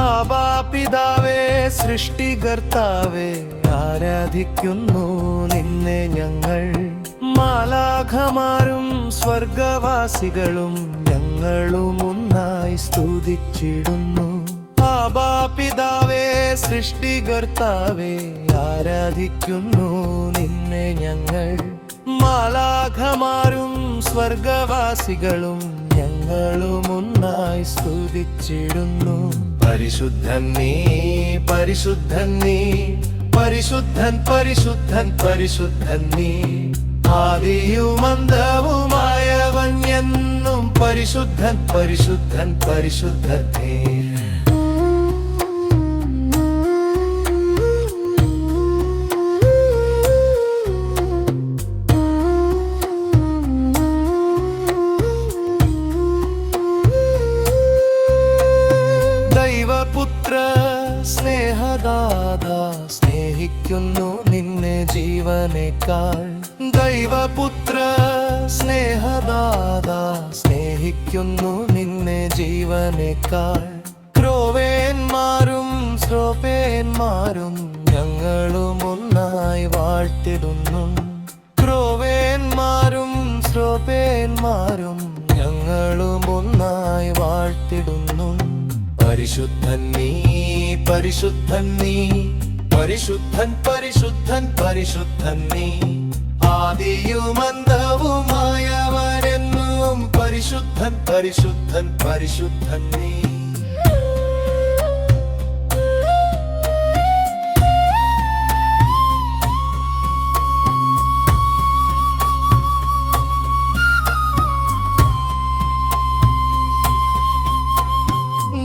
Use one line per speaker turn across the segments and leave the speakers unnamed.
ആബാ പിതാവേ സൃഷ്ടികർത്താവേ ആരാധിക്കുന്നു നിന്നെ ഞങ്ങൾ. മാലാഖമാരും സ്വർഗവാസികളും ഞങ്ങളും ഒന്നായി സ്തുതിച്ചിടുന്നു. ആബാ പിതാവേ സൃഷ്ടികർത്താവേ ആരാധിക്കുന്നു നിന്നെ ഞങ്ങൾ. മാലാഖമാരും സ്വർഗവാസികളും ഞങ്ങളും ഒന്നായി സ്തുതിച്ചിടുന്നു. പരിശുദ്ധൻ നീ, പരിശുദ്ധൻ നീ, പരിശുദ്ധൻ പരിശുദ്ധൻ പരിശുദ്ധൻ നീ, ആദിയും അന്തവുമായവൻ എന്നും പരിശുദ്ധൻ പരിശുദ്ധൻ പരിശുദ്ധൻ നീ. ദൈവപുത്ര സ്നേഹദാത സ്നേഹിക്കുന്നു നിന്നെ ജീവനേക്കാൾ. ദൈവപുത്ര സ്നേഹദാത സ്നേഹിക്കുന്നു നിന്നെ ജീവനേക്കാൾ. ക്രോവേന്മാരും ശ്രോപേന്മാരും ഞങ്ങളും ഒന്നായി വാഴ്ത്തിടുന്നു. ക്രോവേന്മാരും ശ്രോപേന്മാരും ഞങ്ങളും ഒന്നായി വാഴ്ത്തിടുന്നു. പരിശുദ്ധൻ നീ, പരിശുദ്ധൻ നീ, പരിശുദ്ധൻ പരിശുദ്ധൻ പരിശുദ്ധൻ നീ, ആദിയും അന്തവുമായവനെന്നും പരിശുദ്ധൻ പരിശുദ്ധൻ പരിശുദ്ധൻ നീ.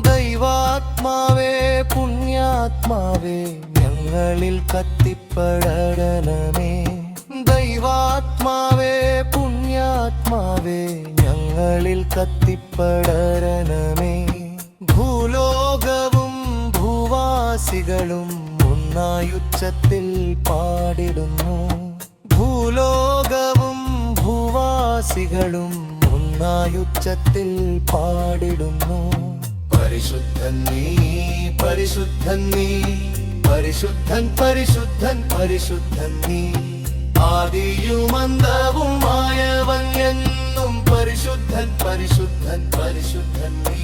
ദൈവാത്മാവേ പുണ്യാത്മാവേ ഞങ്ങളിൽ കത്തിപ്പടരണമേ. ദൈവാത്മാവേ പുണ്യാത്മാവേ ഞങ്ങളിൽ കത്തിപ്പടരണമേ. ഭൂലോകവും ഭൂവാസികളും ഒന്നായുച്ചത്തിൽ പാടിടുന്നു. ഭൂലോകവും ഭൂവാസികളും ഒന്നായുച്ചത്തിൽ പാടിടുന്നു. പരിശുദ്ധൻ നീ, പരിശുദ്ധൻ നീ, പരിശുദ്ധൻ പരിശുദ്ധൻ പരിശുദ്ധൻ നീ, ആദിയും അന്തവുമായവൻ എന്നും പരിശുദ്ധൻ പരിശുദ്ധൻ പരിശുദ്ധൻ നീ.